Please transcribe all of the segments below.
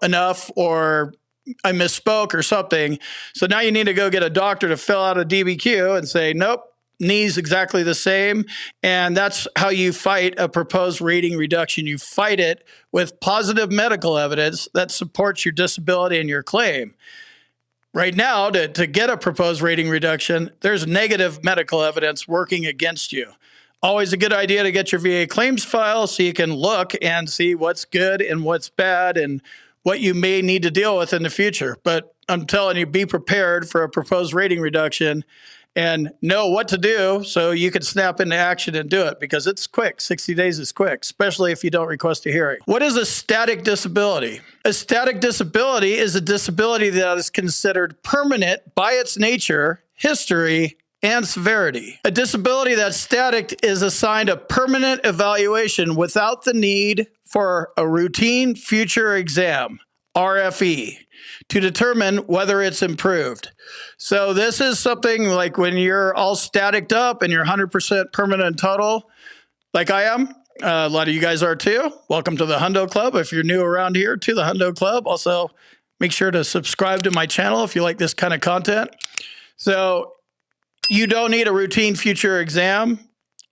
enough or I misspoke or something. So now you need to go get a doctor to fill out a DBQ and say, nope, knee's exactly the same. And that's how you fight a proposed rating reduction. You fight it with positive medical evidence that supports your disability and your claim. Right now, to get a proposed rating reduction, there's negative medical evidence working against you. Always a good idea to get your VA claims file so you can look and see what's good and what's bad and what you may need to deal with in the future. But I'm telling you, be prepared for a proposed rating reduction and know what to do so you can snap into action and do it, because it's quick. 60 days is quick, especially if you don't request a hearing. What is a static disability? A static disability is a disability that is considered permanent by its nature, history, and severity. A disability that's static is assigned a permanent evaluation without the need for a routine future exam, RFE, to determine whether it's improved. So this is something like when you're all staticked up and you're 100% permanent and total, like I am. A lot of you guys are too. Welcome to the Hundo Club. If you're new around here, to the Hundo Club. Also, make sure to subscribe to my channel if you like this kind of content. So you don't need a routine future exam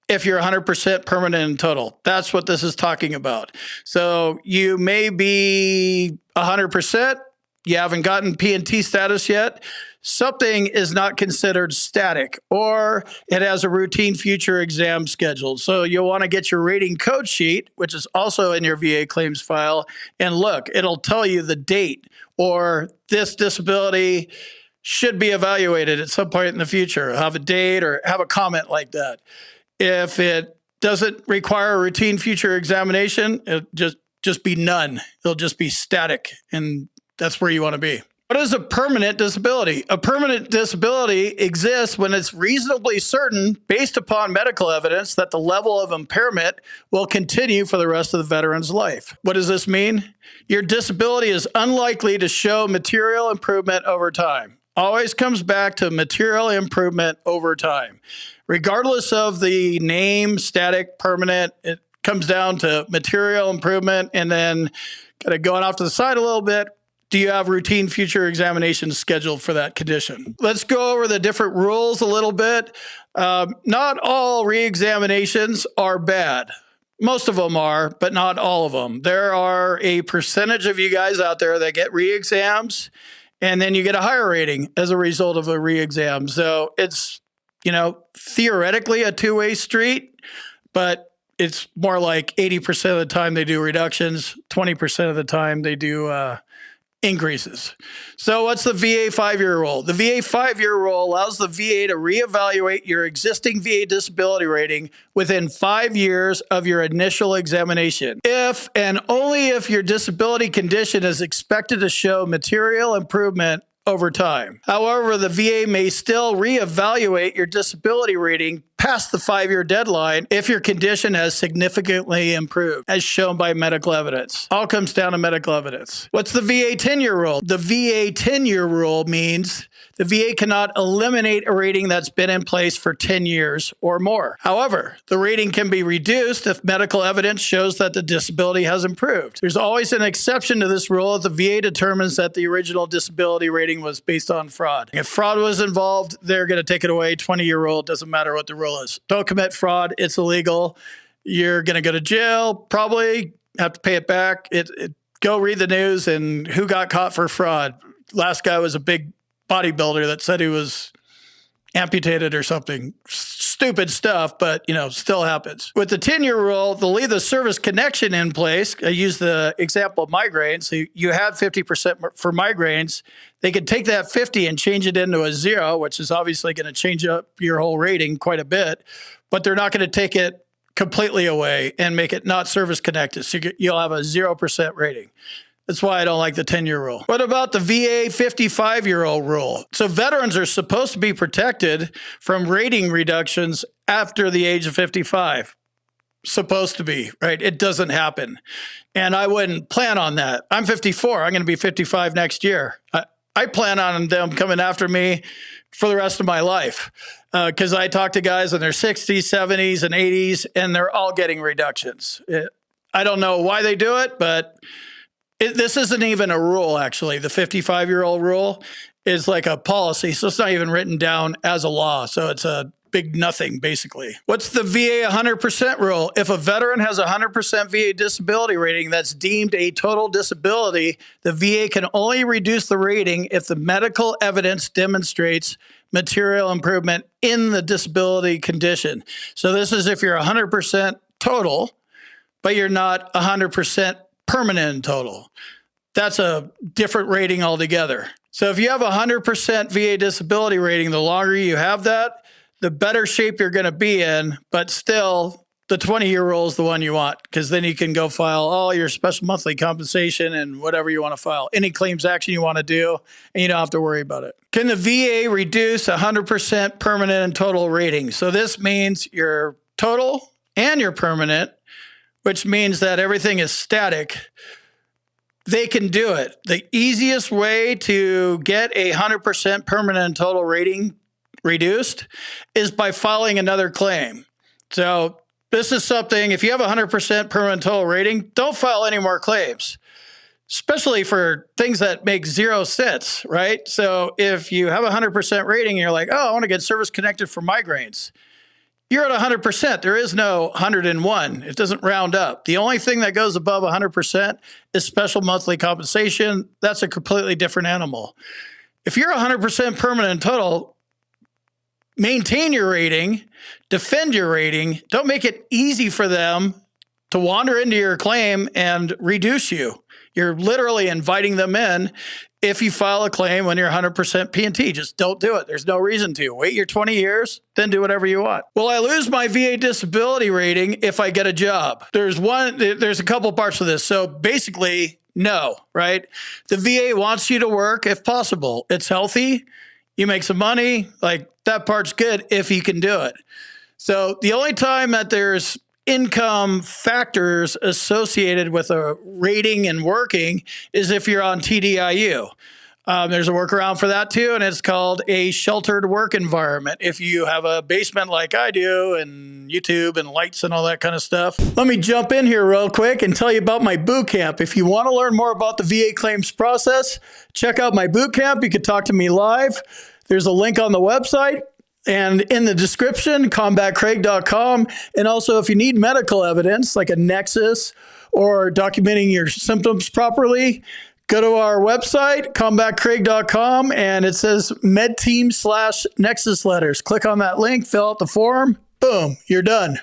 if you're 100% permanent and total. That's what this is talking about. So you may be 100%. You haven't gotten P&T status yet. Something is not considered static, or it has a routine future exam scheduled. So you'll want to get your rating code sheet, which is also in your VA claims file, and look, it'll tell you the date, or this disability should be evaluated at some point in the future. Have a date or have a comment like that. If it doesn't require a routine future examination, it'll just be none. It'll just be static, and that's where you want to be. What is a permanent disability? A permanent disability exists when it's reasonably certain, based upon medical evidence, that the level of impairment will continue for the rest of the veteran's life. What does this mean? Your disability is unlikely to show material improvement over time. Always comes back to material improvement over time. Regardless of the name, static, permanent, it comes down to material improvement. And then kind of going off to the side a little bit, do you have routine future examinations scheduled for that condition? Let's go over the different rules a little bit. Not all reexaminations are bad. Most of them are, but not all of them. There are a percentage of you guys out there that get reexams, and then you get a higher rating as a result of a reexam. So it's, theoretically a two-way street, but it's more like 80% of the time they do reductions, 20% of the time they do increases. So what's the VA 5-year rule? The VA 5-year rule allows the VA to reevaluate your existing VA disability rating within 5 years of your initial examination, if and only if your disability condition is expected to show material improvement over time. However, the VA may still reevaluate your disability rating past the 5-year deadline if your condition has significantly improved, as shown by medical evidence. All comes down to medical evidence. What's the VA 10-year rule? The VA 10-year rule means the VA cannot eliminate a rating that's been in place for 10 years or more. However, the rating can be reduced if medical evidence shows that the disability has improved. There's always an exception to this rule if the VA determines that the original disability rating was based on fraud. If fraud was involved, they're going to take it away. 20-year rule, doesn't matter what the rule is. Don't commit fraud. It's illegal. You're going to go to jail, probably have to pay it back. Go read the news and who got caught for fraud. Last guy was a big bodybuilder that said he was amputated or something. Stupid stuff, but still happens. With the 10-year rule, they'll leave the service connection in place. I use the example of migraines. So you have 50% for migraines. They could take that 50 and change it into a 0, which is obviously going to change up your whole rating quite a bit, but they're not going to take it completely away and make it not service connected. So you'll have a 0% rating. That's why I don't like the 10-year rule. What about the VA 55-year-old rule? So veterans are supposed to be protected from rating reductions after the age of 55. Supposed to be, right? It doesn't happen. And I wouldn't plan on that. I'm 54. I'm going to be 55 next year. I plan on them coming after me for the rest of my life because I talk to guys in their 60s, 70s, and 80s, and they're all getting reductions. I don't know why they do it, but This isn't even a rule, actually. The 55-year-old rule is like a policy, so it's not even written down as a law. So it's a big nothing, basically. What's the VA 100% rule? If a veteran has a 100% VA disability rating that's deemed a total disability, the VA can only reduce the rating if the medical evidence demonstrates material improvement in the disability condition. So this is if you're 100% total, but you're not 100% permanent in total. That's a different rating altogether. So if you have a 100% VA disability rating, the longer you have that, the better shape you're going to be in, but still the 20-year rule is the one you want, because then you can go file all your special monthly compensation and whatever you want to file, any claims action you want to do, and you don't have to worry about it. Can the VA reduce 100% permanent and total rating? So this means your total and your permanent, which means that everything is static. They can do it. The easiest way to get a 100% permanent and total rating reduced is by filing another claim. So this is something, if you have a 100% permanent total rating, don't file any more claims, especially for things that make zero sense, right? So if you have a 100% rating and you're like, oh, I want to get service connected for migraines, you're at 100%. There is no 101. It doesn't round up. The only thing that goes above 100% is special monthly compensation. That's a completely different animal. If you're 100% permanent and total, maintain your rating, defend your rating. Don't make it easy for them to wander into your claim and reduce you. You're literally inviting them in if you file a claim when you're 100% P&T. Just don't do it. There's no reason to. Wait your 20 years, then do whatever you want. Will I lose my VA disability rating if I get a job? There's a couple parts to this. So basically, no, right? The VA wants you to work if possible. It's healthy. You make some money, like that part's good if you can do it. So the only time that there's income factors associated with a rating and working is if you're on TDIU. There's a workaround for that too, and it's called a sheltered work environment. If you have a basement like I do and YouTube and lights and all that kind of stuff. Let me jump in here real quick and tell you about my boot camp. If you want to learn more about the VA claims process, check out my boot camp. You can talk to me live. There's a link on the website and in the description, combatcraig.com. And also, if you need medical evidence like a nexus or documenting your symptoms properly, go to our website, combatcraig.com, and it says medteam/nexus letters. Click on that link, fill out the form, boom, you're done.